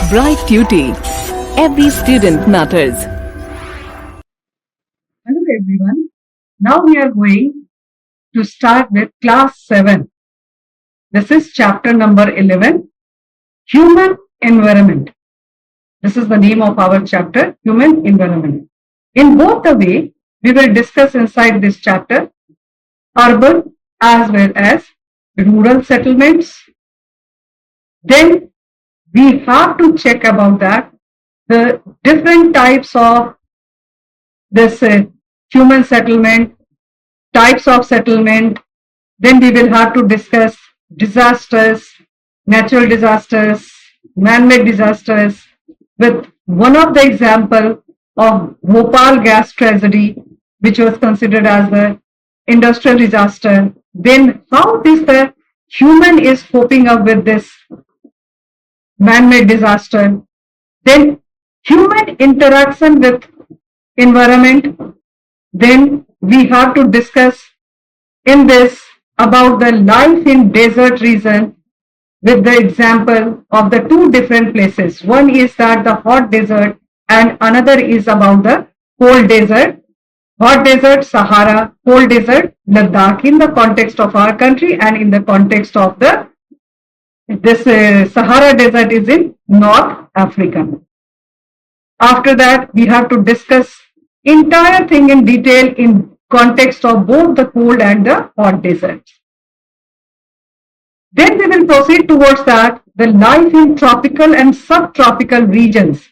Bright Tuty. Every student matters. Hello everyone. Now we are going to start with class 7. This is chapter number 11, Human Environment. This is the name of our chapter, Human Environment. In both the way, we will discuss inside this chapter urban as well as rural settlements. Then we have to check about that, the different types of this human settlement, types of settlement. Then we will have to discuss disasters, natural disasters, man-made disasters, with one of the example of Bhopal gas tragedy, which was considered as the industrial disaster. Then how is the human is coping up with this man-made disaster. Then human interaction with environment. Then we have to discuss in this about the life in desert region with the example of the two different places. One is that the hot desert and another is about the cold desert. Hot desert, Sahara, cold desert, Ladakh, in the context of our country and in the context of the this Sahara desert is in North Africa. After that, we have to discuss entire thing in detail in context of both the cold and the hot deserts. Then we will proceed towards that, the life in tropical and subtropical regions.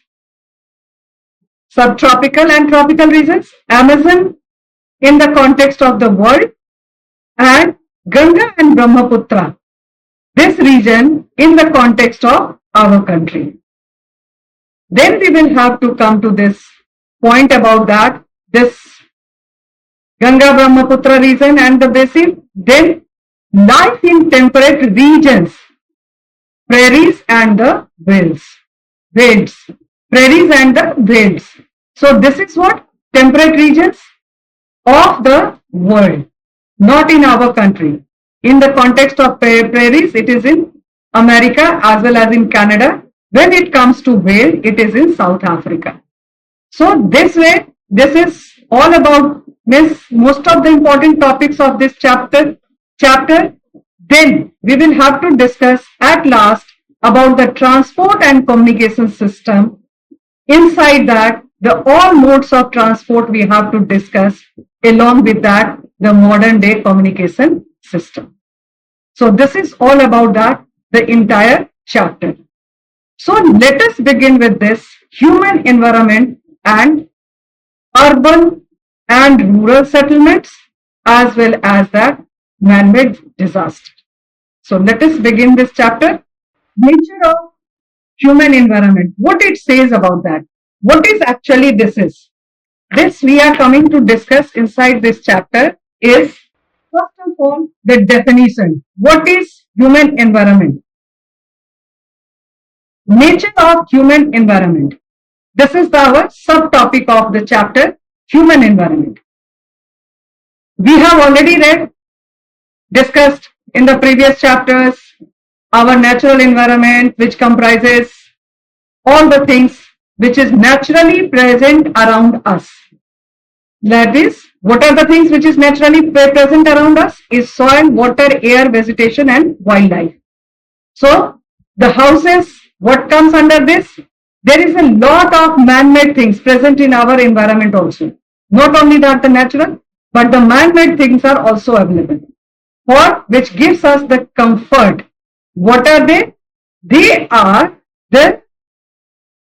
Subtropical and tropical regions, Amazon in the context of the world, and Ganga and Brahmaputra, this region in the context of our country. Then we will have to come to this point about that, this Ganga Brahmaputra region and the basin. Then life in temperate regions, prairies and the wilds, prairies and the wilds. So this is what temperate regions of the world, not in our country. In the context of prairies, it is in America as well as in Canada. When it comes to whale, it is in South Africa. So this way, this is all about most of the important topics of this chapter. Then we will have to discuss at last about the transport and communication system. Inside that, the all modes of transport we have to discuss. Along with that, the modern day communication system. So this is all about that, the entire chapter. So let us begin with this human environment and urban and rural settlements as well as that man-made disaster. So let us begin this chapter. Nature of human environment. What it says about that? What is actually this is? This we are coming to discuss inside this chapter is, first of all, the definition. What is human environment? Nature of human environment. This is our subtopic of the chapter, human environment. We have already discussed in the previous chapters our natural environment, which comprises all the things which is naturally present around us. That is, what are the things which is naturally present around us? Is soil, water, air, vegetation and wildlife. So, the houses, what comes under this? There is a lot of man-made things present in our environment also. Not only that the natural, but the man-made things are also available. Which gives us the comfort. What are they? They are the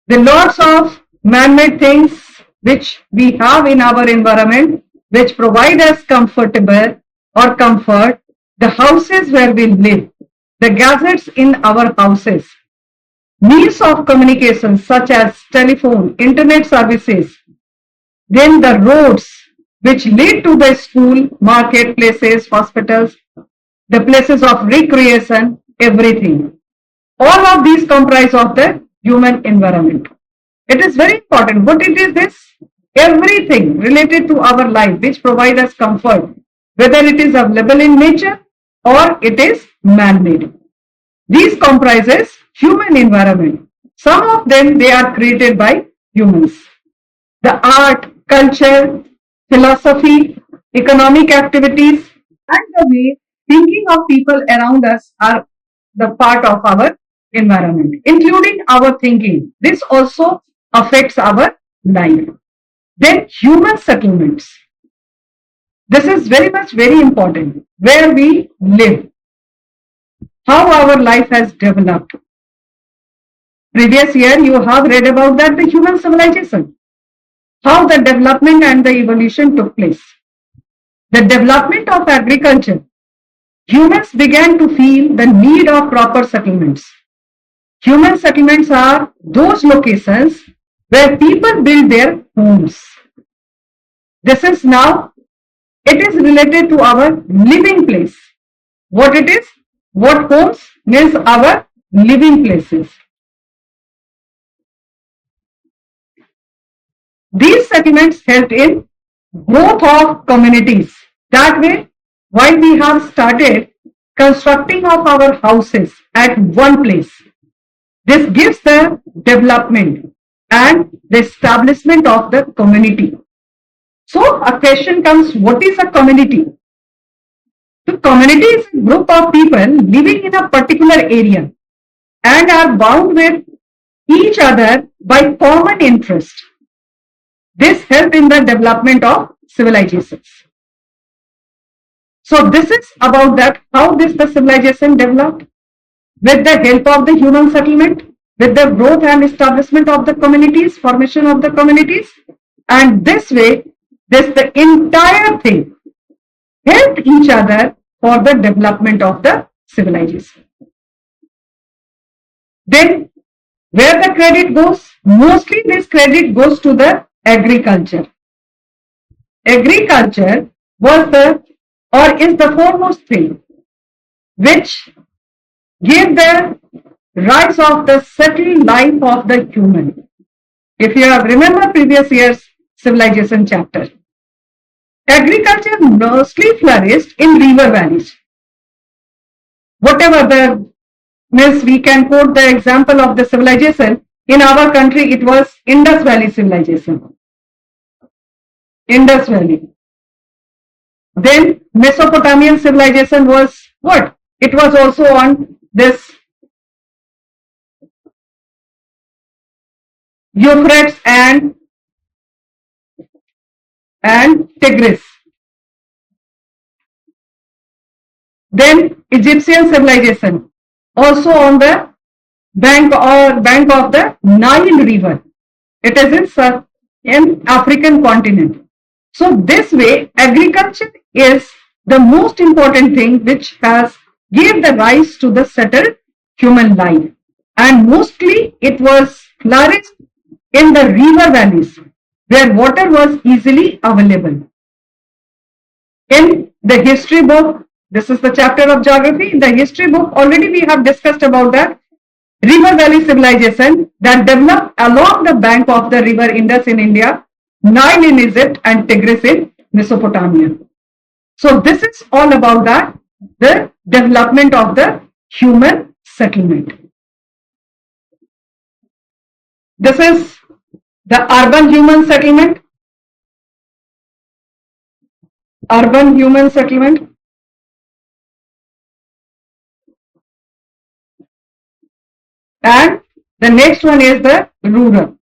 lots of man-made things which we have in our environment, which provide us comfortable or comfort, the houses where we live, the gadgets in our houses, means of communication such as telephone, internet services, then the roads which lead to the school, marketplaces, hospitals, the places of recreation, everything. All of these comprise of the human environment. It is very important. What it is this? Everything related to our life which provide us comfort, whether it is available in nature or it is man-made. These comprises human environment. Some of them, they are created by humans. The art, culture, philosophy, economic activities, and the way thinking of people around us are the part of our environment, including our thinking. This also affects our life. Then human settlements. This is very important. Where we live, how our life has developed. Previous year, you have read about that, the human civilization, how the development and the evolution took place. The development of agriculture, humans began to feel the need of proper settlements. Human settlements are those locations where people build their homes. This is now, it is related to our living place. What it is? What homes means our living places. These settlements helped in growth of communities. That way, while we have started constructing of our houses at one place, this gives the development and the establishment of the community. So a question comes, what is a community? The community is a group of people living in a particular area and are bound with each other by common interest. This helped in the development of civilizations. So this is about that, how the civilization developed with the help of the human settlement, with the growth and establishment of the communities, formation of the communities, and this way, the entire thing helped each other for the development of the civilization. Then, where the credit goes? Mostly this credit goes to the agriculture. Agriculture was the, or is the foremost thing which gave the rise of the settled life of the human. If you have remember previous year's civilization chapter, agriculture mostly flourished in river valleys. Whatever the means, we can quote the example of the civilization. In our country, it was Indus Valley civilization. Indus Valley. Then Mesopotamian civilization was what? It was also on this Euphrates and Tigris. Then Egyptian civilization, also on the bank of the Nile River. It is in African continent. So this way, agriculture is the most important thing which has gave the rise to the settled human life, and mostly it was flourished in the river valleys where water was easily available. In the history book, this is the chapter of geography. In the history book, already we have discussed about that river valley civilization that developed along the bank of the river Indus in India, Nile in Egypt, and Tigris in Mesopotamia. So this is all about that, the development of the human settlement. This is the urban human settlement. Urban human settlement. And the next one is the rural.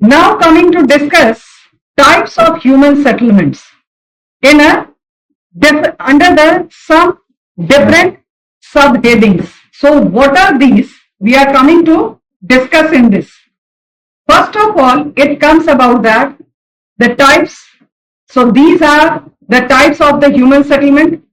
Now coming to discuss types of human settlements in a under the some different subheadings. So what are these? We are coming to discuss in this. First of all, it comes about that the types. So these are the types of the human settlement.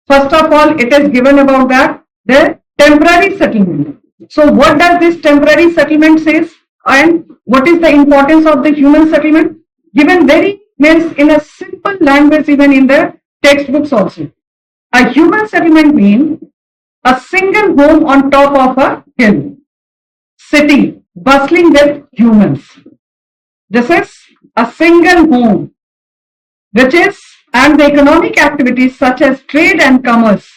First of all, it is given about that the temporary settlement. So what does this temporary settlement says, and what is the importance of the human settlement? Given very means in a simple language, even in the textbooks also. A human settlement means a single home on top of a hill, city bustling with humans. This is a single home, which is, and the economic activities such as trade and commerce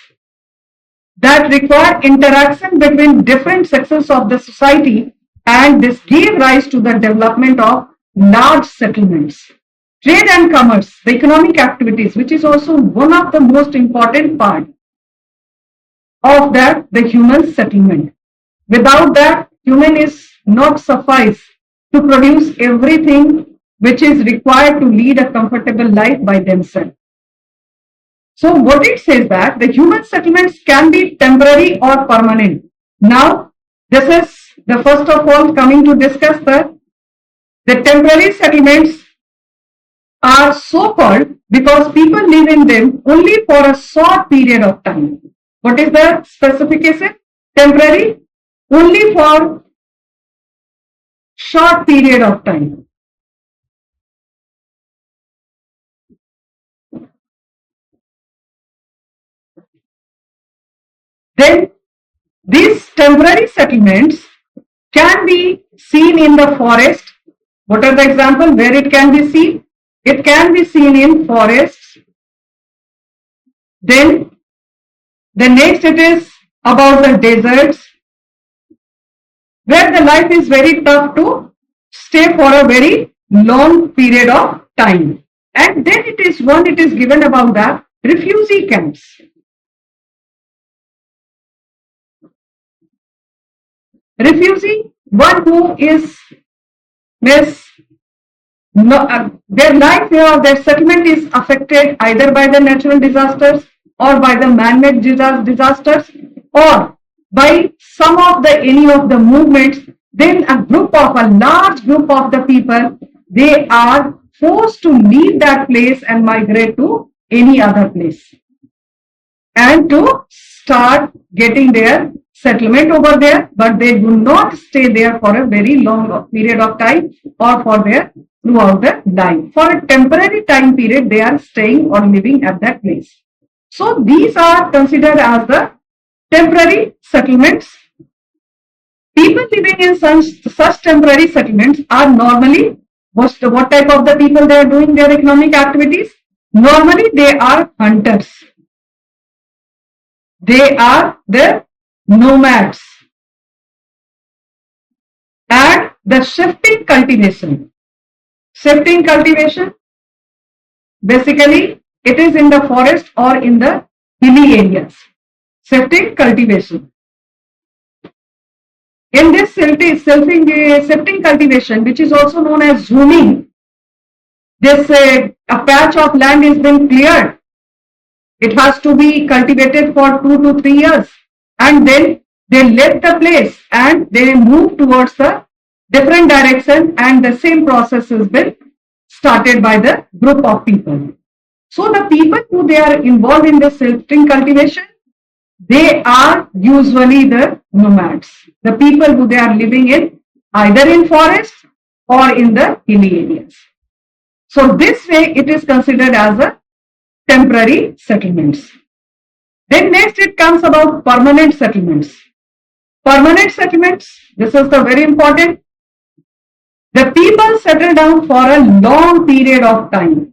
that require interaction between different sections of the society, and this gave rise to the development of large settlements. Trade and commerce, the economic activities, which is also one of the most important part of that, the human settlement. Without that, human is not suffice to produce everything which is required to lead a comfortable life by themselves. So what it says that the human settlements can be temporary or permanent. Now, this is the first of all coming to discuss that the temporary settlements are so called because people live in them only for a short period of time. What is the specification? Temporary, only for short period of time. Then these temporary settlements can be seen in the forest. What are the examples where it can be seen? It can be seen in forests. Then the next it is about the deserts, where the life is very tough to stay for a very long period of time. And then it is given about the refugee camps. Refugee, one who is no, their life or their settlement is affected either by the natural disasters or by the man-made disasters or by some of the any of the movements. Then a large group of the people, they are forced to leave that place and migrate to any other place and to start getting their settlement over there, but they do not stay there for a very long period of time or for their throughout the life. For a temporary time period, they are staying or living at that place. So these are considered as the temporary settlements. People living in such temporary settlements are normally, what type of the people they are doing their economic activities? Normally they are hunters. They are the nomads. And the shifting cultivation. Shifting cultivation, basically it is in the forest or in the hilly areas. Shifting cultivation. In this shifting cultivation, which is also known as zooming, this a patch of land is being cleared. It has to be cultivated for 2 to 3 years, and then they left the place and they move towards the different direction, and the same process has been started by the group of people. So the people who they are involved in the shifting cultivation, they are usually the nomads, the people who they are living in either in forest or in the hilly areas. So this way it is considered as a temporary settlements. Then next it comes about permanent settlements. Permanent settlements, this is the very important. The people settle down for a long period of time.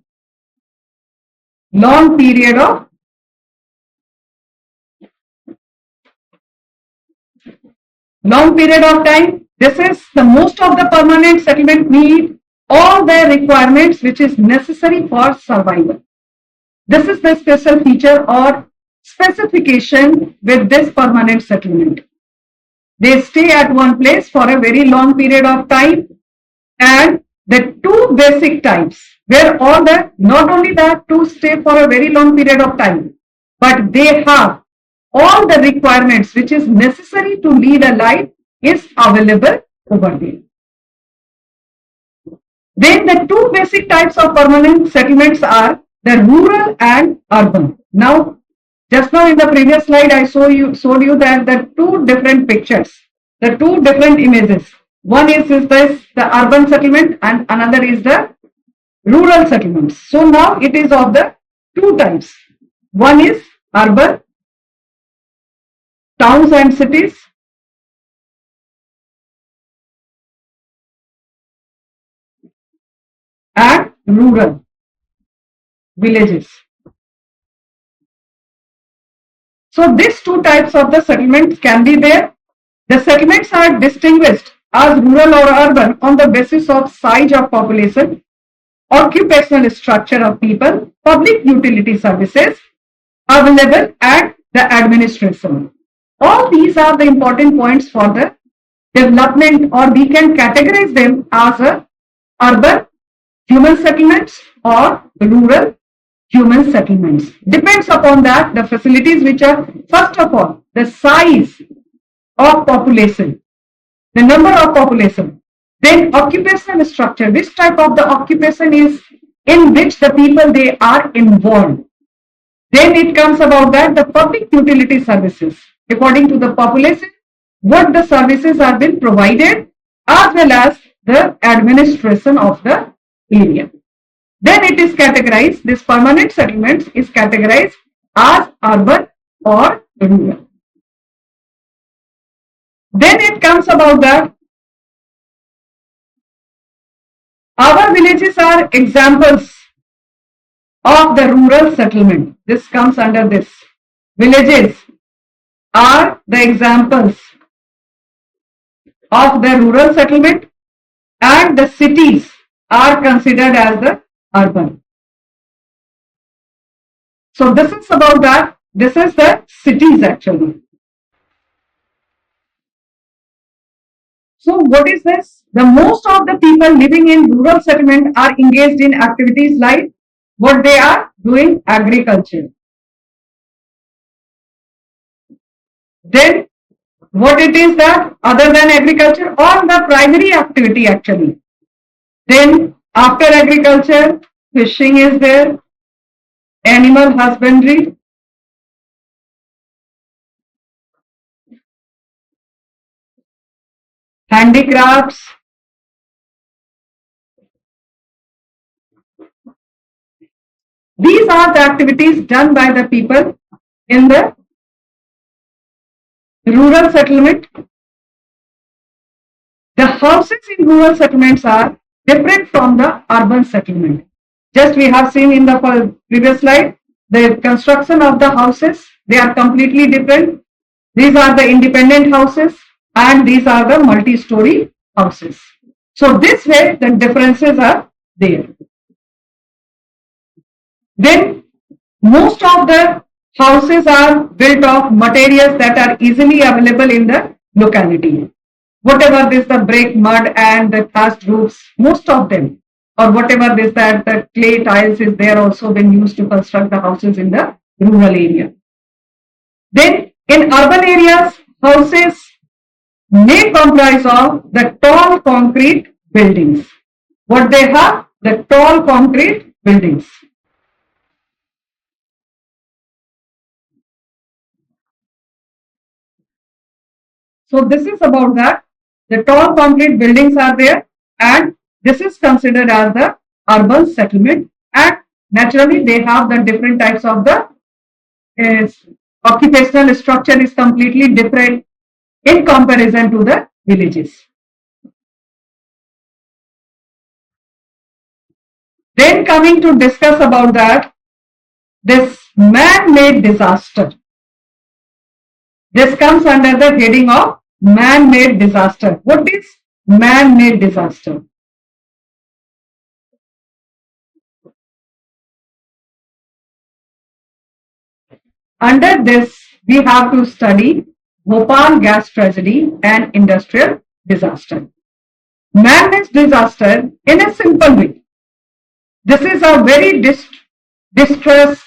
Long period of time. This is the most of the permanent settlement meet all the requirements which is necessary for survival. This is the special feature or specification with this permanent settlement. They stay at one place for a very long period of time, and the two basic types where all the, not only that to stay for a very long period of time, but they have all the requirements which is necessary to lead a life is available over there. Then the two basic types of permanent settlements are the rural and urban. Now, just now in the previous slide, I showed you that the two different pictures, the two different images. One is this, the urban settlement, and another is the rural settlements. So now it is of the two types. One is urban, towns and cities. and rural villages. So these two types of the settlements can be there. The settlements are distinguished as rural or urban on the basis of size of population, occupational structure of people, public utility services available, and the administration. All these are the important points for the development, or we can categorize them as a urban human settlements or rural human settlements. Depends upon that the facilities which are, first of all, the size of population, the number of population, then occupational structure, which type of the occupation is in which the people they are involved. Then it comes about that the public utility services, according to the population, what the services are being provided, as well as the administration of the area. Then it is categorized, this permanent settlements is categorized as urban or rural. Then it comes about that our villages are examples of the rural settlement. This comes under this. Villages are the examples of the rural settlement, and the cities are considered as the urban. So this is about that. This is the cities actually. So what is this? The most of the people living in rural settlement are engaged in activities like what they are doing, agriculture. Then what it is that other than agriculture, or the primary activity actually. Then after agriculture, fishing is there, animal husbandry, handicrafts, these are the activities done by the people in the rural settlement. The houses in rural settlements are different from the urban settlement. Just we have seen in the previous slide, the construction of the houses, they are completely different. These are the independent houses and these are the multi-story houses. So this way the differences are there. Then most of the houses are built of materials that are easily available in the locality. Whatever this the brick, mud and the thatched roofs, most of them, or whatever this that the clay tiles is there also been used to construct the houses in the rural area. Then in urban areas, houses may comprise of the tall concrete buildings. What they have? The tall concrete buildings. So this is about that. The tall concrete buildings are there, and this is considered as the urban settlement, and naturally they have the different types of the occupational structure is completely different in comparison to the villages. Then coming to discuss about that, this man-made disaster. This comes under the heading of man-made disaster. What is man-made disaster? Under this, we have to study Bhopal gas tragedy and industrial disaster. Man-made disaster in a simple way. This is a very distress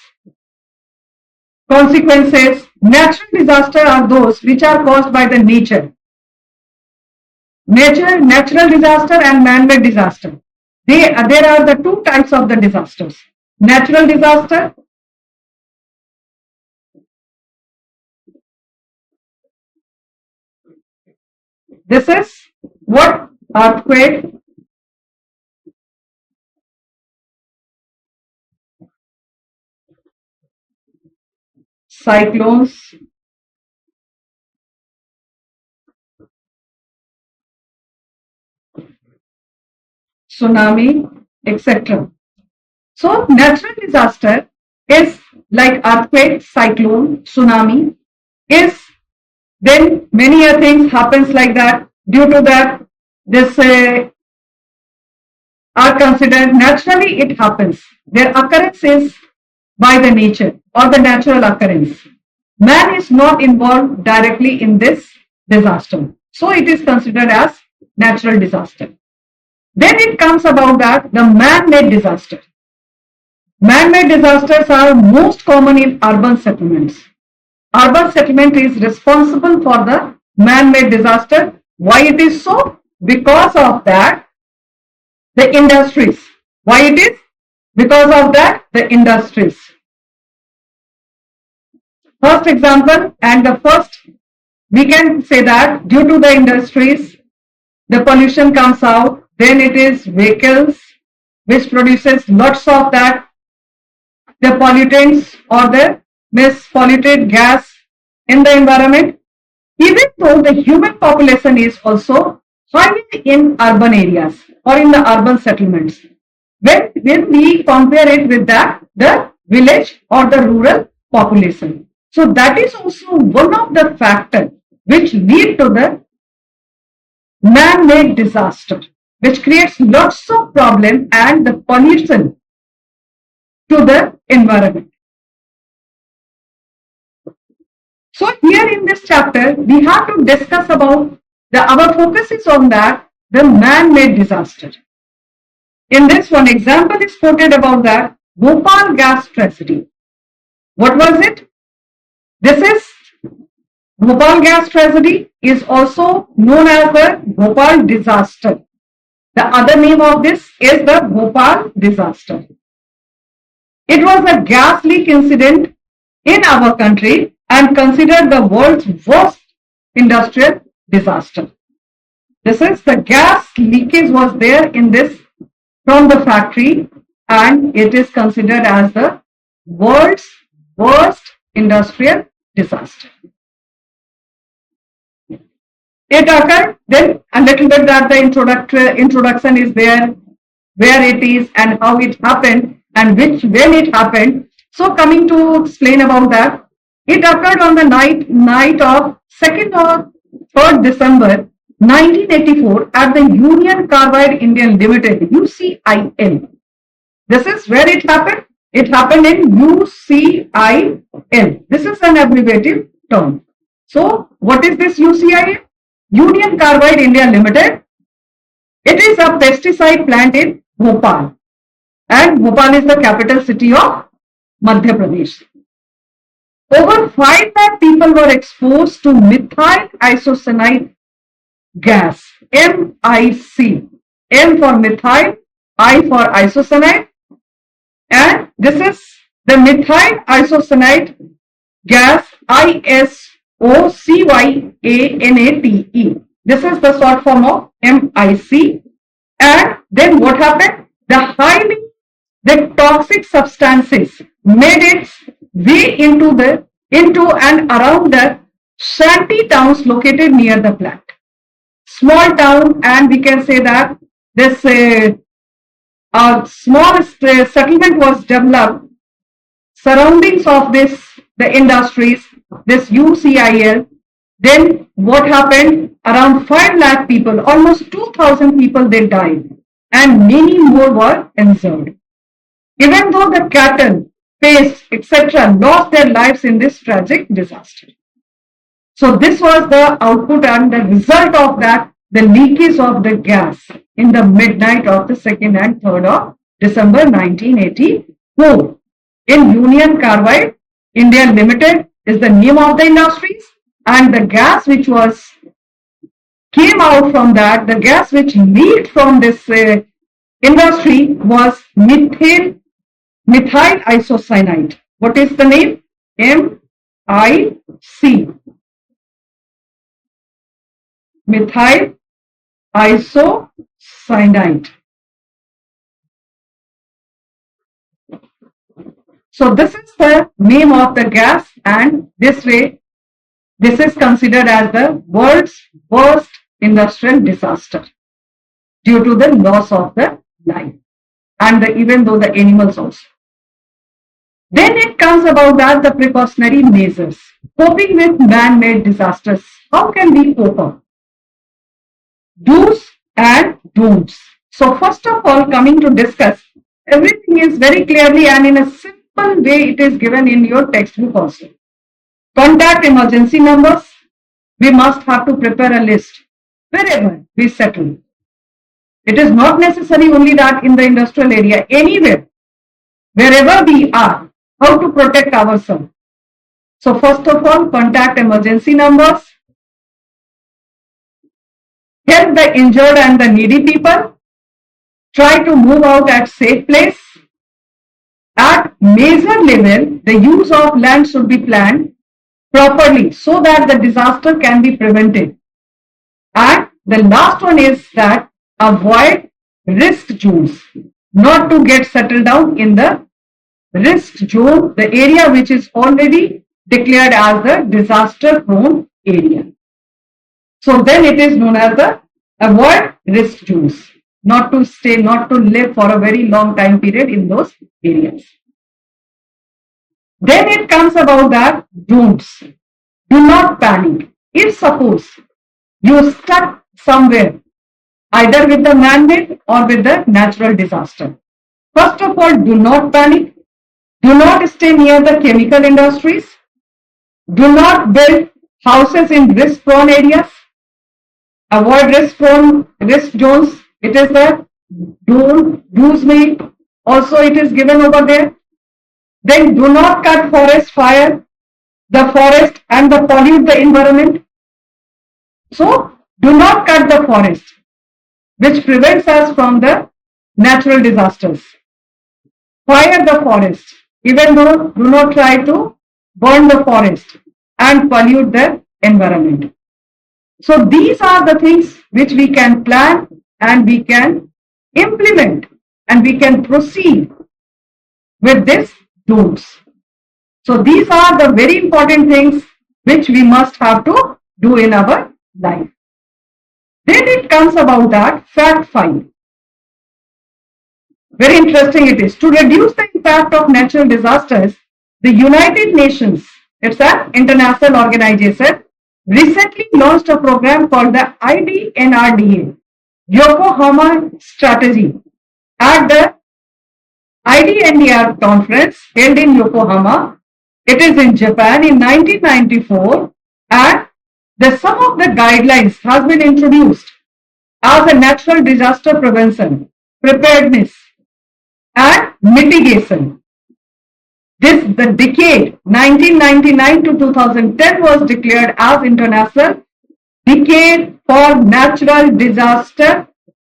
consequences. Natural disasters are those which are caused by the nature. Natural disaster and man-made disaster. There are the two types of the disasters. Natural disaster, this is what? Earthquake, cyclones, tsunami, etc. So natural disaster is like earthquake, cyclone, tsunami, is then many other things happens like that. Due to that, this are considered naturally it happens. Their occurrence is by the nature or the natural occurrence. Man is not involved directly in this disaster. So it is considered as natural disaster. Then it comes about that the man-made disaster. Man-made disasters are most common in urban settlements. Urban settlement is responsible for the man-made disaster. Why it is so? Because of that, the industries. Why it is? Because of that, the industries. First example, and the first, we can say that due to the industries, the pollution comes out, then it is vehicles, which produces lots of that, the pollutants or the polluted gas in the environment, even though the human population is also high in urban areas or in the urban settlements. When we compare it with that, the village or the rural population. So that is also one of the factors which lead to the man-made disaster, which creates lots of problem and the pollution to the environment. So here in this chapter, we have to discuss about our focus is on that, the man-made disaster. In this one example is quoted about that Bhopal gas tragedy. What was it? This is Bhopal gas tragedy is also known as the Bhopal disaster. The other name of this is the Bhopal disaster. It was a gas leak incident in our country and considered the world's worst industrial disaster. This is the gas leakage was there in this from the factory and it is considered as the world's worst industrial disaster. It occurred, then a little bit that the introduction is there, where it is and how it happened and when it happened. So coming to explain about that, it occurred on the night of 2nd or 3rd December 1984 at the Union Carbide India Limited, UCIL. This is where it happened. It happened in UCIL. This is an abbreviative term. So what is this UCIL? Union Carbide India Limited. It is a pesticide plant in Bhopal. And Bhopal is the capital city of Madhya Pradesh. Over 5 lakh people were exposed to methyl isocyanate gas, MIC. M for methyl, I for isocyanate. And this is the methyl isocyanate gas, ISOCYANATE. This is the short form of MIC. And then what happened? The toxic substances made its way into and around the shanty towns located near the plant. Small town, and we can say that this small settlement was developed surroundings of the industries, this UCIL. Then what happened? Around 5 lakh people, almost 2,000 people, they died and many more were injured. Even though the cattle, pigs, etc. lost their lives in this tragic disaster. So this was the output and the result of that, the leakage of the gas in the midnight of the 2nd and 3rd of December 1984. In Union Carbide India Limited is the name of the industries, and the gas which came out from that, the gas which leaked from this industry was methyl isocyanate. What is the name? MIC. Methyl isocyanate. So this is the name of the gas, and this way this is considered as the world's worst industrial disaster due to the loss of the life. and even though the animals also. Then it comes about that the precautionary measures. Coping with man-made disasters. How can we cope up? Do's and don'ts. So first of all, coming to discuss, everything is very clearly and in a simple way it is given in your textbook also. Contact emergency numbers. We must have to prepare a list wherever we settle. It is not necessary only that in the industrial area, anywhere, wherever we are, how to protect ourselves. So first of all, contact emergency numbers. Help the injured and the needy people. Try to move out at safe place. At major level, the use of land should be planned properly so that the disaster can be prevented. And the last one is that avoid risk zones, not to get settled down in the risk zone, the area which is already declared as the disaster prone area. So then it is known as the avoid risk zones, not to stay, not to live for a very long time period in those areas. Then it comes about that don'ts. Do not panic. If suppose you stuck somewhere, either with the man-made or with the natural disaster. First of all, do not panic. Do not stay near the chemical industries. Do not build houses in risk-prone areas. Avoid risk zones. It is the do's made. Also, it is given over there. Then do not cut forest fire, the forest and the pollute the environment. So, do not cut the forest, which prevents us from the natural disasters. Fire the forest, even though do not try to burn the forest and pollute the environment. So these are the things which we can plan and we can implement and we can proceed with this don'ts. So these are the very important things which we must have to do in our life. Then it comes about that fact find. Very interesting it is. To reduce the impact of natural disasters, the United Nations, it's an international organization, recently launched a program called the IDNRDA, Yokohama Strategy. At the IDNDR conference held in Yokohama, it is in Japan in 1994, and some of the guidelines has been introduced as a natural disaster prevention, preparedness and mitigation. The decade 1999 to 2010 was declared as International Decade for Natural Disaster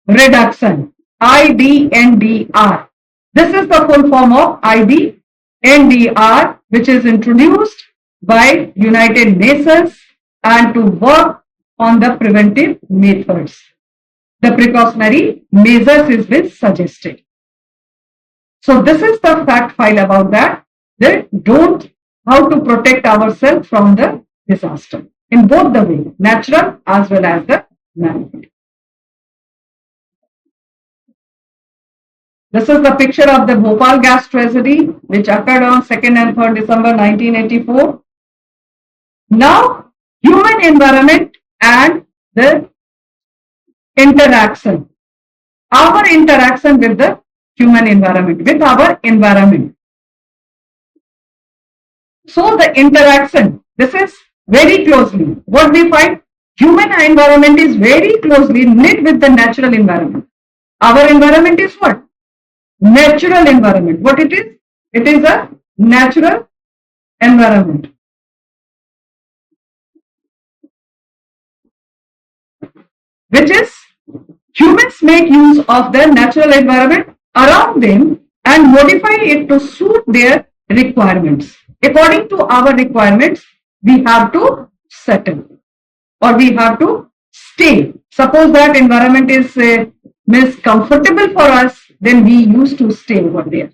Reduction, IDNDR. This is the full form of IDNDR, which is introduced by United Nations and to work on the preventive methods. The precautionary measures is been suggested. So this is the fact file about that. They don't how to protect ourselves from the disaster in both the way, natural as well as the man-made. This is the picture of the Bhopal gas tragedy which occurred on 2nd and 3rd December 1984. Now, human environment and the interaction. Our interaction with the human environment, with our environment. So the interaction, this is very closely. What we find, human environment is very closely knit with the natural environment. Our environment is what? Natural environment. What it is? It is a natural environment. Which is, humans make use of the natural environment around them and modify it to suit their requirements. According to our requirements, we have to settle or we have to stay. Suppose that environment is comfortable for us, then we used to stay over there.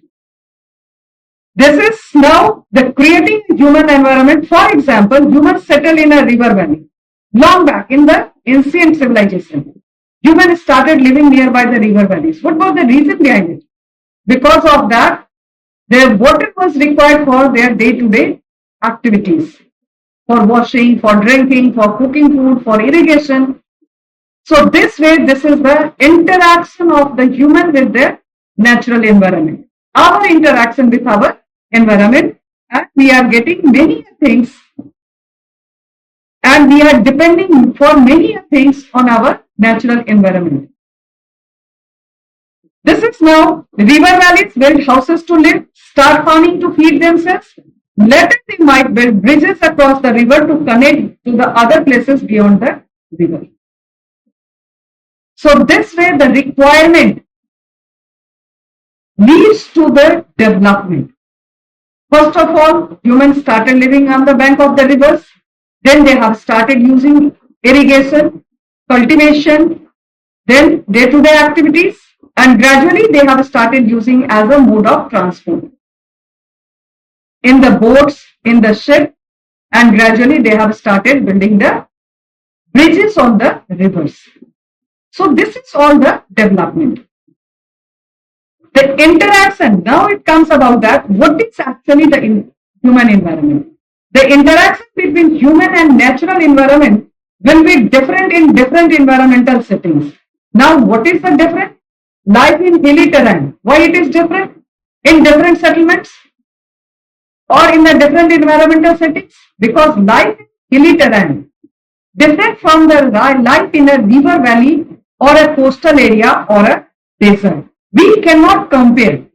This is now the creating human environment. For example, humans settle in a river valley. Long back in the ancient civilization, humans started living nearby the river valleys. What was the reason behind it? Because of that, their water was required for their day-to-day activities, for washing, for drinking, for cooking food, for irrigation. So this way, this is the interaction of the human with their natural environment. Our interaction with our environment, and we are getting many things, and we are depending for many things on our natural environment. This is now river valleys build houses to live, start farming to feed themselves. Later they might build bridges across the river to connect to the other places beyond the river. So this way the requirement leads to the development. First of all, humans started living on the bank of the rivers. Then they have started using irrigation, cultivation, then day-to-day activities, and gradually they have started using as a mode of transport. In the boats, in the ship, and gradually they have started building the bridges on the rivers. So this is all the development. The interaction, now it comes about that, what is actually the human environment? The interaction between human and natural environment will be different in different environmental settings. Now, what is the difference? Life in hilly terrain. Why it is different? In different settlements or in the different environmental settings? Because life in hilly terrain different from the life in a river valley or a coastal area or a desert. We cannot compare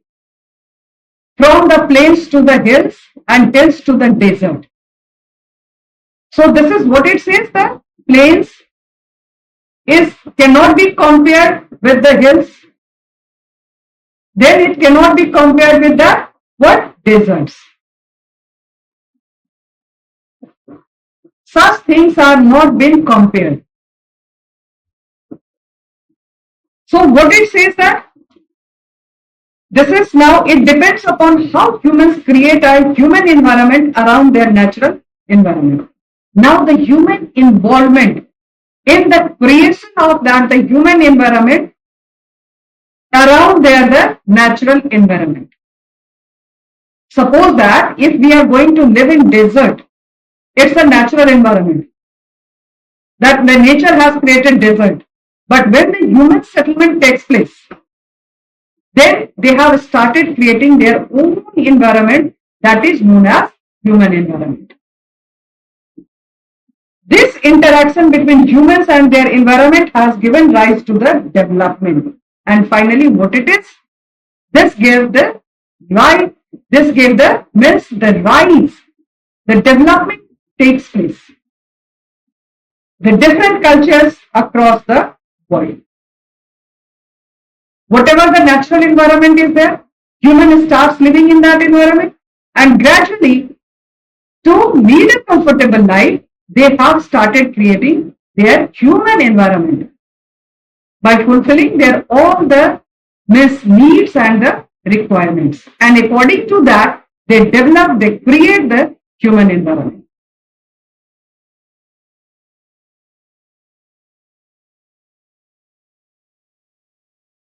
from the plains to the hills and hills to the desert. So this is what it says, the plains cannot be compared with the hills. Then it cannot be compared with the what? Deserts. Such things are not being compared. So what it says that this is now, it depends upon how humans create a human environment around their natural environment. Now the human involvement in the creation of that, the human environment around the natural environment. Suppose that if we are going to live in desert, it's a natural environment that the nature has created desert. But when the human settlement takes place, then they have started creating their own environment that is known as human environment. This interaction between humans and their environment has given rise to the development. And finally, what it is? This gave the rise. This gave the means the rise. The development takes place. The different cultures across the world. Whatever the natural environment is there, human starts living in that environment, and gradually, to lead a comfortable life, they have started creating their human environment by fulfilling their all the needs and the requirements. And according to that, they develop, they create the human environment.